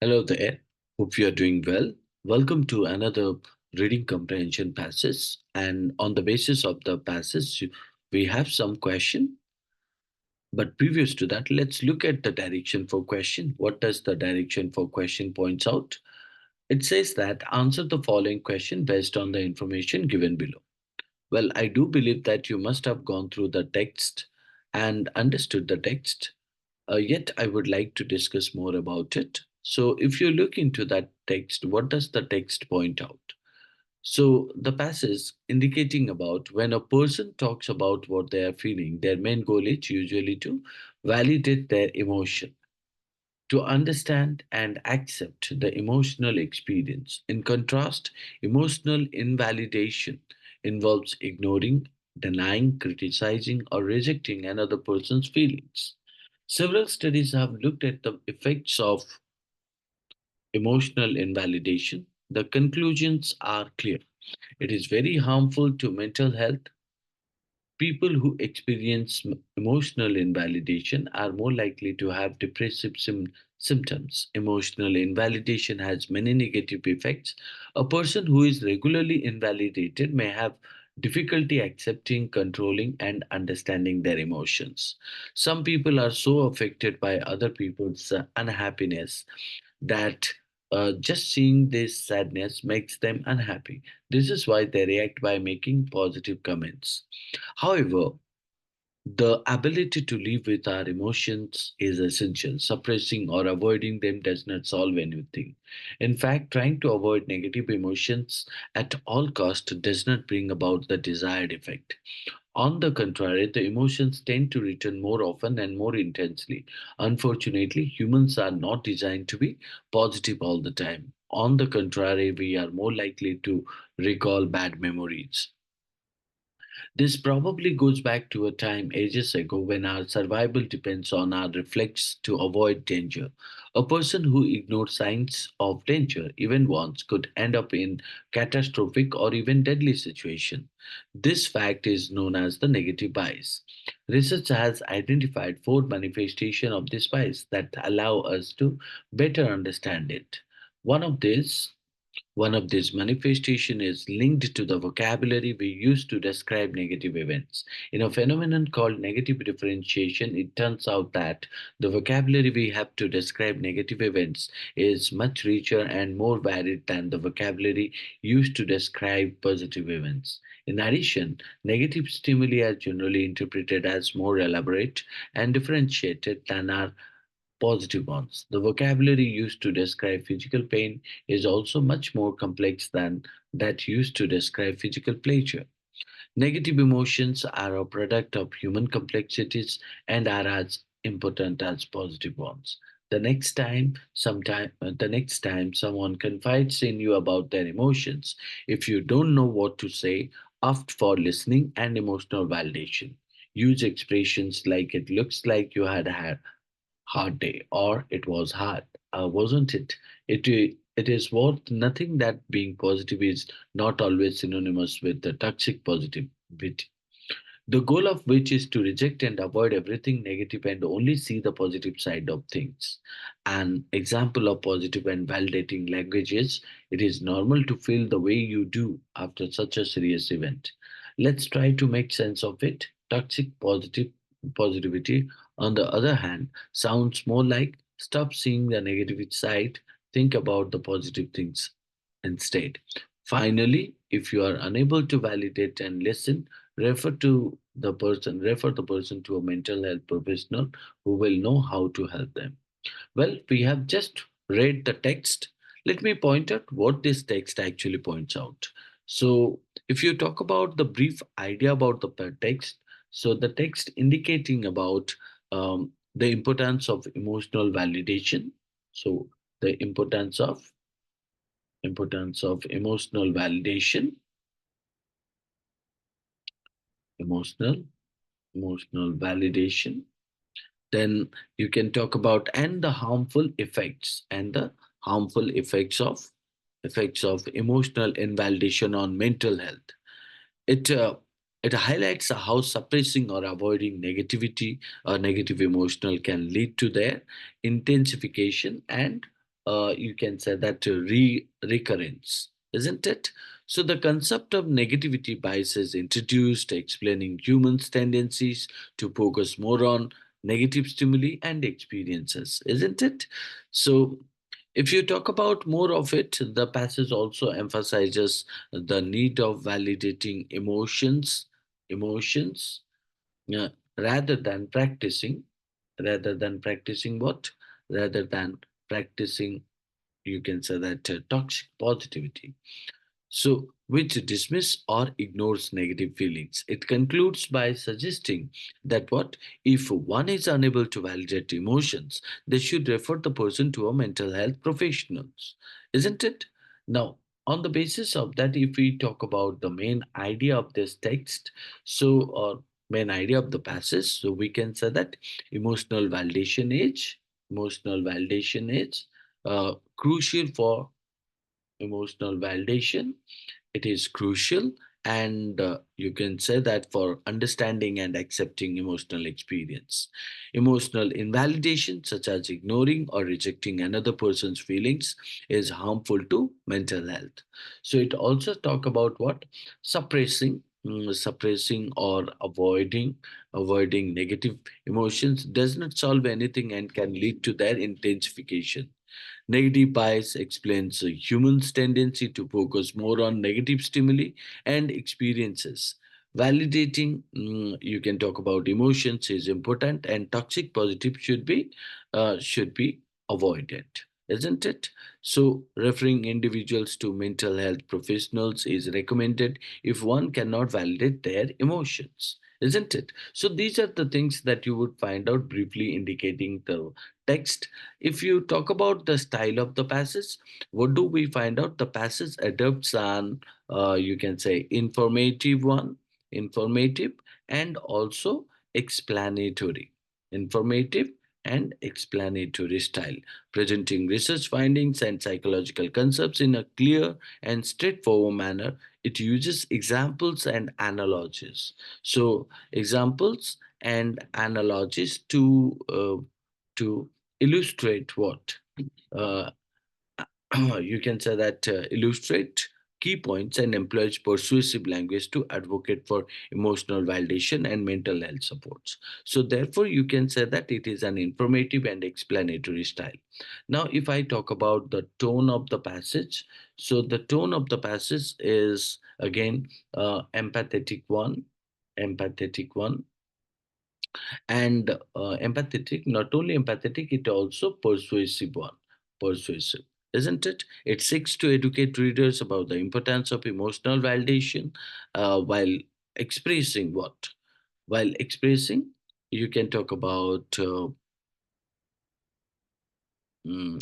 Hello there. Hope you are doing well. Welcome to another reading comprehension passage. And on the basis of the passage, we have some question. But previous to that, let's look at the direction for question. What does the direction for question points out? It says that answer the following question based on the information given below. Well, I do believe that you must have gone through the text and understood the text. Yet, I would like to discuss more about it. So, if you look into that text, what does the text point out? So, the passage indicating about when a person talks about what they are feeling, their main goal is usually to validate their emotion, to understand and accept the emotional experience. In contrast, emotional invalidation involves ignoring, denying, criticizing, or rejecting another person's feelings. Several studies have looked at the effects of emotional invalidation. The conclusions are clear. It is very harmful to mental health. People who experience emotional invalidation are more likely to have depressive symptoms. Emotional invalidation has many negative effects. A person who is regularly invalidated may have difficulty accepting, controlling, and understanding their emotions. Some people are so affected by other people's unhappiness that just seeing this sadness makes them unhappy. This is why they react by making positive comments. However, the ability to live with our emotions is essential. Suppressing or avoiding them does not solve anything. In fact, trying to avoid negative emotions at all cost does not bring about the desired effect. On the contrary, the emotions tend to return more often and more intensely. Unfortunately, humans are not designed to be positive all the time. On the contrary, we are more likely to recall bad memories. This probably goes back to a time ages ago when our survival depends on our reflex to avoid danger. A person who ignores signs of danger even once could end up in catastrophic or even deadly situation. This fact is known as the negative bias. Research has identified four manifestations of this bias that allow us to better understand it. One of these one of these manifestations is linked to the vocabulary we use to describe negative events. In a phenomenon called negative differentiation, it turns out that the vocabulary we have to describe negative events is much richer and more varied than the vocabulary used to describe positive events. In addition, negative stimuli are generally interpreted as more elaborate and differentiated than our positive ones. The vocabulary used to describe physical pain is also much more complex than that used to describe physical pleasure. Negative emotions are a product of human complexities and are as important as positive ones. The next time someone confides in you about their emotions, if you don't know what to say, ask for listening and emotional validation. Use expressions like it looks like you had hard day, or it was hard, wasn't it? It is worth nothing that being positive is not always synonymous with the toxic positivity. The goal of which is to reject and avoid everything negative and only see the positive side of things. An example of positive and validating language is it is normal to feel the way you do after such a serious event. Let's try to make sense of it. Toxic positivity, on the other hand, sounds more like stop seeing the negative side, think about the positive things instead. Finally, if you are unable to validate and listen, refer the person to a mental health professional who will know how to help them. Well, we have just read the text. Let me point out what this text actually points out. So, if you talk about the brief idea about the text, so the text indicating about the importance of emotional validation. So, the importance of emotional validation, emotional emotional validation. Then you can talk about and the harmful effects and the harmful effects of emotional invalidation on mental health. It uh, it highlights how suppressing or avoiding negativity or negative emotional can lead to their intensification and you can say that recurrence, isn't it? So the concept of negativity bias is introduced, explaining humans' tendencies to focus more on negative stimuli and experiences, isn't it? So if you talk about more of it, the passage also emphasizes the need of validating emotions, uh, rather than practicing, what? Rather than practicing, you can say that toxic positivity, so which dismiss or ignores negative feelings. It concludes by suggesting that what if one is unable to validate emotions, they should refer the person to a mental health professionals, isn't it? Now, on the basis of that, if we talk about the main idea of this text, so or main idea of the passage, so we can say that emotional validation is emotional validation is crucial for emotional validation. It is crucial, and you can say that for understanding and accepting emotional experience. Emotional invalidation, such as ignoring or rejecting another person's feelings, is harmful to mental health. So it also talk about what suppressing or avoiding negative emotions does not solve anything and can lead to their intensification. Negative bias explains a human's tendency to focus more on negative stimuli and experiences. Validating, you can talk about emotions is important, and toxic positive should be avoided, isn't it? So, referring individuals to mental health professionals is recommended if one cannot validate their emotions, isn't it? So, these are the things that you would find out briefly indicating the text. If you talk about the style of the passage, what do we find out? The passage adopts an, you can say, informative and also explanatory. Informative and explanatory style, presenting research findings and psychological concepts in a clear and straightforward manner. It uses examples and analogies. So, examples and analogies to illustrate what uh, you can say that illustrate key points and employs persuasive language to advocate for emotional validation and mental health supports. So therefore you can say that it is an informative and explanatory style. Now if I talk about the tone of the passage, so the tone of the passage is again empathetic one, and empathetic, not only empathetic, it also persuasive, isn't it? It seeks to educate readers about the importance of emotional validation, while expressing what while expressing you can talk about mm,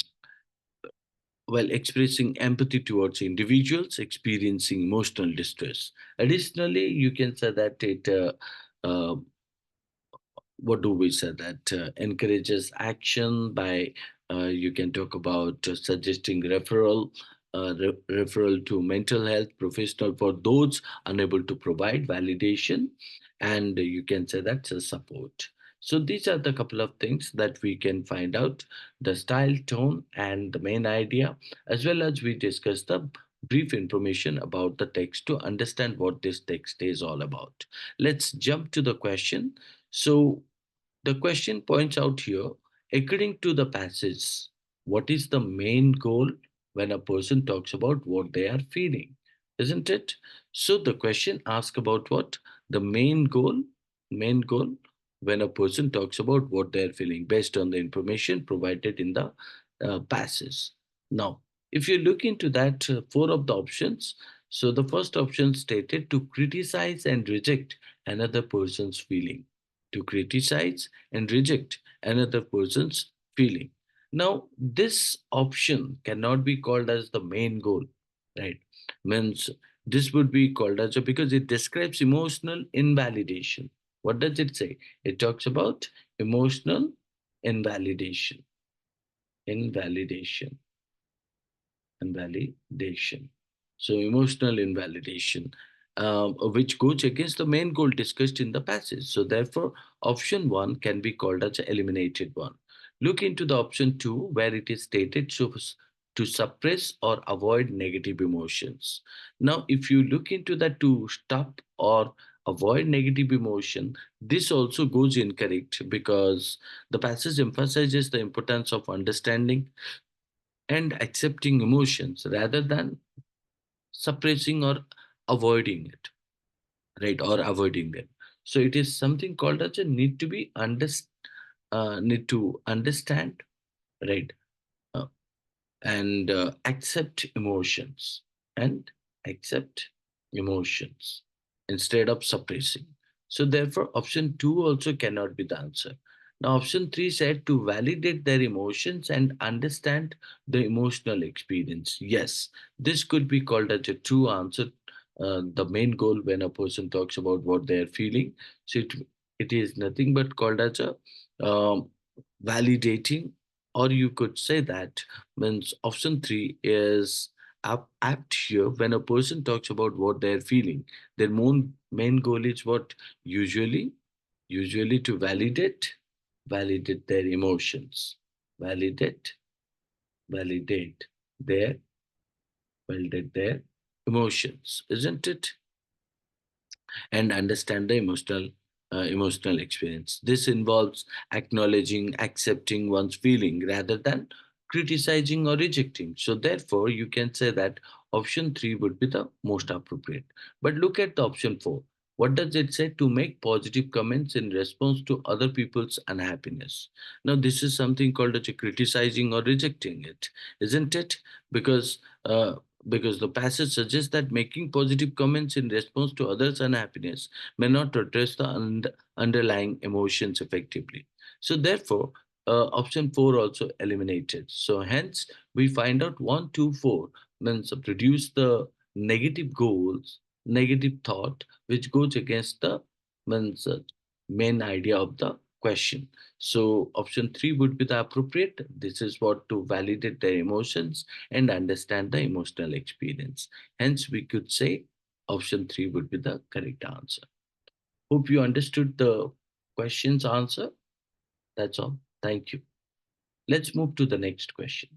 while expressing empathy towards individuals experiencing emotional distress. Additionally, you can say that it uh, what do we say that encourages action by you can talk about suggesting referral to mental health professional for those unable to provide validation, and you can say that's a support. So these are the couple of things that we can find out: the style, tone, and the main idea, as well as we discuss the brief information about the text to understand what this text is all about. Let's jump to the question. So the question points out here, according to the passage, what is the main goal when a person talks about what they are feeling? Isn't it? So the question asks about what? The main goal when a person talks about what they are feeling based on the information provided in the passage. Now, if you look into that, four of the options, so the first option stated to criticize and reject another person's feeling, to criticize and reject another person's feeling. Now, this option cannot be called as the main goal, right? Means this would be called as because it describes emotional invalidation. What does it say? It talks about emotional invalidation, invalidation, invalidation. So, emotional invalidation, which goes against the main goal discussed in the passage. So, therefore, option one can be called as a eliminated one. Look into the option 2, where it is stated to suppress or avoid negative emotions. Now, if you look into the to stop or avoid negative emotion, this also goes incorrect because the passage emphasizes the importance of understanding and accepting emotions rather than suppressing or avoiding it, right? Or avoiding them. So it is something called as a need to understand, right? Uh, and accept emotions and accept emotions instead of suppressing. So therefore option 2 also cannot be the answer. Now option 3 said to validate their emotions and understand the emotional experience. Yes, this could be called as a true answer. The main goal when a person talks about what they are feeling, so it is nothing but called as a um, validating, or you could say that means option 3 is apt here. When a person talks about what they're feeling, their main goal is what? Usually to validate their emotions, validate validate their validate their emotions, isn't it? And understand the emotional experience. This involves acknowledging, accepting one's feeling rather than criticizing or rejecting. So therefore, you can say that option 3 would be the most appropriate. But look at the option 4. What does it say? To make positive comments in response to other people's unhappiness. Now, this is something called as a criticizing or rejecting it, isn't it? Because uh, because the passage suggests that making positive comments in response to others' unhappiness may not address the underlying emotions effectively. So, therefore, option 4 also eliminated. So, hence, we find out 1, 2, 4 means reduce the negative goals, negative thought, which goes against the means main idea of the question. So, option 3 would be the appropriate. This is what to validate their emotions and understand the emotional experience. Hence, we could say option 3 would be the correct answer. Hope you understood the question's answer. That's all. Thank you. Let's move to the next question.